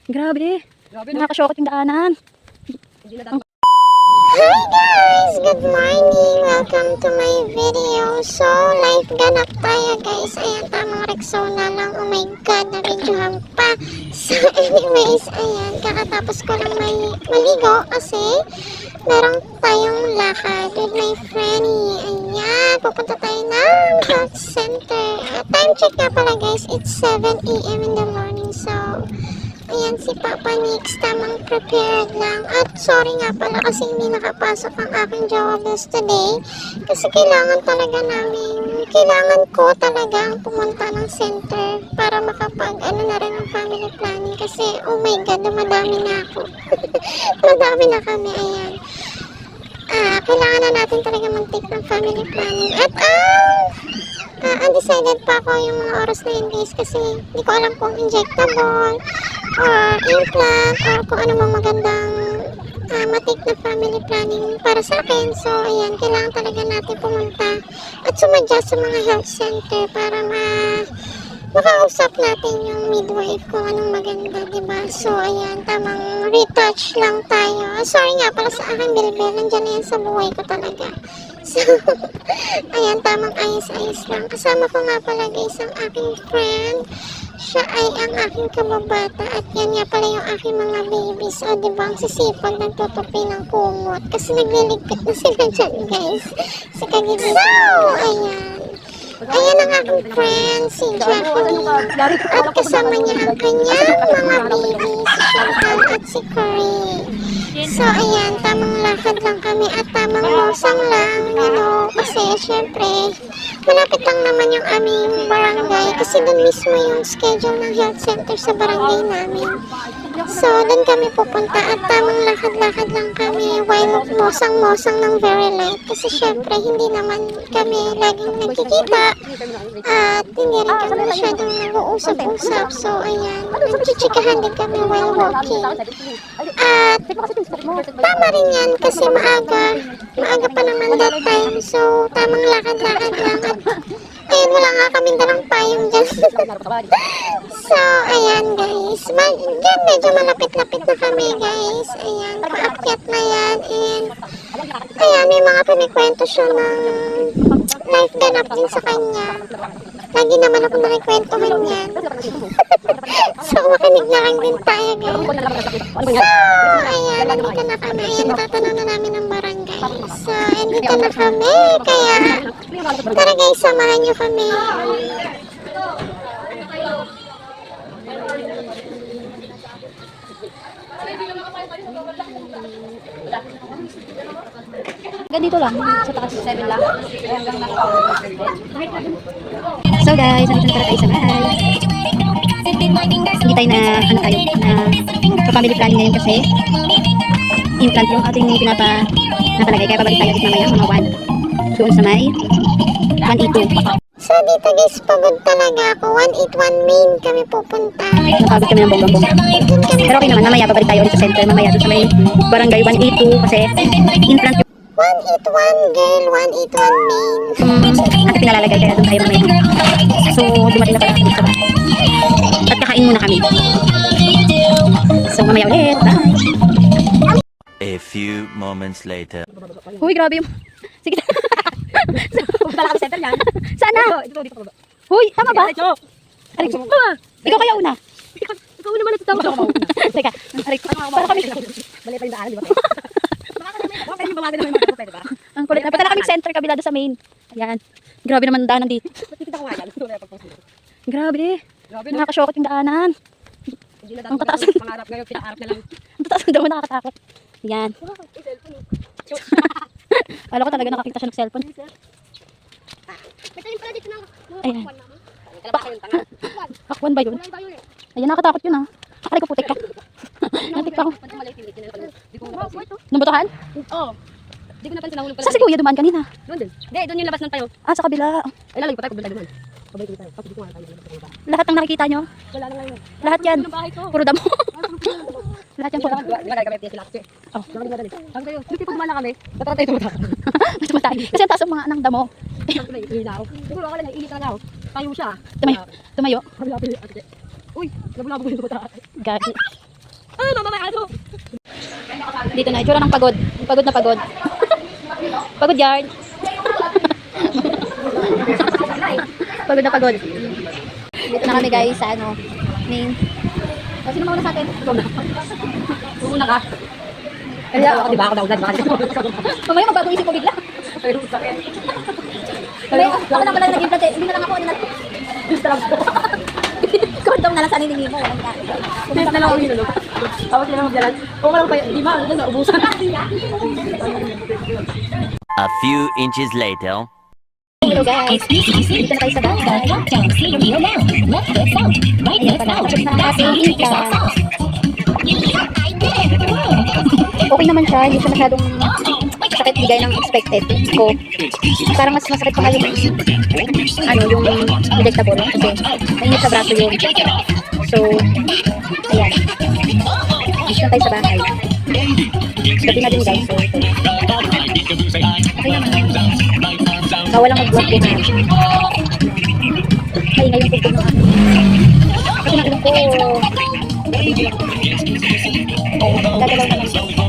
Grabe. Nakakashokot yung daanan. Hi guys! Good morning! Welcome to my video. So, live ganap tayo guys. Ayan, tamang Rexona lang. Oh my god, na-videohan pa. So, anyways, ayan. Kakatapos ko lang maligo kasi meron tayong lakad with my friendie. Ayan, pupunta tayo ng health center. Time check nga pala guys, it's 7 AM in the morning. So, ayan si Papa Nix, tamang prepared lang. At sorry nga pala kasi hindi nakapasok ang aking jowa bills today. Kasi kailangan ko talagang pumunta ng center para makapag na rin ang family planning. Kasi oh my god, madami na ako. Madami na kami, ayan. Kailangan na natin talaga mag-take ng family planning. At undecided pa ako yung mga oras na yun guys kasi hindi ko alam kung injectable or implant or kung ano mang magandang matake na family planning para sa akin. So ayan, kailangan talaga natin pumunta at sumadya sa mga health center para makausap natin yung midwife kung anong maganda, diba? So ayan, tamang retouch lang tayo. Sorry nga pala sa aking bilbil, nandyan na yan sa buhay ko talaga. So, ayan, tamang ayos-ayos lang. Kasama ko nga pala guys ang aking friend. Siya ay ang aking kababata. At yan nga pala yung aking mga babies. O diba, ang sisipag nagtutupi ng kumot. Kasi nagliligpit na sila dyan guys. Sa Kagibisaw. Ayan. Ayan ang aking friend, si Jacqueline. At kasama niya ang kanyang mga babies, si Chantal at si Corey. So ayan, tamang lakad lang kami at tamang musang lang, you know, kasi syempre malapit lang naman yung aming barangay kasi dun mismo yung schedule ng health center sa barangay namin. So dun kami pupunta at tamang lakad-lakad lang kami while musang-musang ng very light kasi syempre hindi naman kami laging nagkikita at hindi rin kami masyadong nag-uusap-usap. So ayan, nagchichikahan din kami while walking. At tama rin yan kasi maaga pa naman that time. So tamang lakad-lakad lang at ayun, wala nga kami dalang payong dyan. So ayan guys, dyan medyo malapit-lapit na kami guys. Ayan, paakyat na yan. And ayan, may mga pinikwento siya ng life ganap din sa kanya. Lagi naman ako nakikwentuhan yan. So makinig na lang din tayo guys. So ayan, nandito na kami. Ayan, tatanong na namin ng barangay. So nandito na kami. Kaya tara guys, samahan nyo kami. Ganito lang, sa taas 7 lang. So guys, nandito na tayo sa bahay. Hindi tayo na, na family planning ngayon kasi implant yung ating nakalagay. Kaya pabalik tayo mamaya, mga 1. Doon sa may 182. So dito guys, pagod talaga ako. 181 main kami pupunta. Napagod kami ng bongbong. Pero okay naman, mamaya babalik tayo ulit sa center. Mamaya doon sa may barangay 182 kasi implant yung 181 girl, 181 main. ating pinalalagay kaya doon tayo mamaya. So dumating na pala kami sa bahay. At kakain muna kami. So mamaya ulit. Bye! A few moments later. Uy, grabe yung... Sige. Wala kami center yan. Sana? Huy, tama ba? Arik, ikaw kaya una. Ikaw naman at tama. Teka, arik, para kami. Mali pa yung daan, di ba? Baka yung bawagan naman yung pwede ba? Ang kulit na. Patala kaming center, kabila doon sa main. Ayan. Grabe naman ang daanan dito. Nakikita ko nga yan. Ito na yung pag-post dito. Grabe. Grabe na. Nakakashokot yung daanan. Hindi na Ang dapat tataas. pangarap ngayon, pinaarap na lang. Ang tataas ng damo, nakakatakot. Ayan. Alam ko talaga nakakita siya ng cellphone. Ito yung pala dito na. Ayan. Kalabasa yung tanga. Pakwan ba yun? Ayan, nakakatakot yun ha. Aray ko, putik ka. Natik pa ako. Nabutuhan? Oo. Hindi ko napansin nahulog pala. Sa si kuya dumaan kanina. Doon din. Hindi, doon yung labas ng tayo. Sa kabila. Ay, lalayo pa tayo, pabalik tayo doon. Pabalik tayo. Pabalik ko nga tayo. Lahat ng nakikita nyo. Wala lang ngayon. Lahat yan. Yung bahay ko. Puro damo. Lahat yan puro. Wala kami sila kasi. Oh. Dali madali. Sabi tayo, hindi pa dumana kami. Bata tayo tumata. Mas matay. Kasi ang taas ng mga anang damo. Sabi ko na ilaw. Siguro ako lang naiinit na ako. Tayo siya. Tumayo. Tumayo. Uy, nabulabog yung tumata. Gagi. Dito na, itsura ng pagod. Pagod na pagod. Pagod yard. Pagod na pagod. Dito na kami guys sa ano, main. O, sino mauna sa atin? Una ka. Kaya Ako, di ba? Ako na ulan. mamaya magbago isip ko bigla. Mamaya, ako na pala naging plate. Hindi na lang ako. Ano na lang. Kondom na lang sa niningin mo. Walang ka. Tingnan na lang ako yun. Ako sila magdalan. Kung walang pa, di ba? Ano na, ubusan. A few inches later. Hello guys. Dito na tayo sa bahay. Ayan pala. Tapos na ang ating implant. Okay naman siya. Hindi siya masyadong sakit bigay ng expected ko. Parang mas masakit pa nga yung ano, yung injectable. Kasi mainit sa braso yun. So, ayan. Dito na tayo sa bahay. Gabi na din guys. So, ito. Okay naman. Bawal lang mag-vlog din na. Ay, ngayon po ko. Kasi nakinig ko. Gagalaw na lang.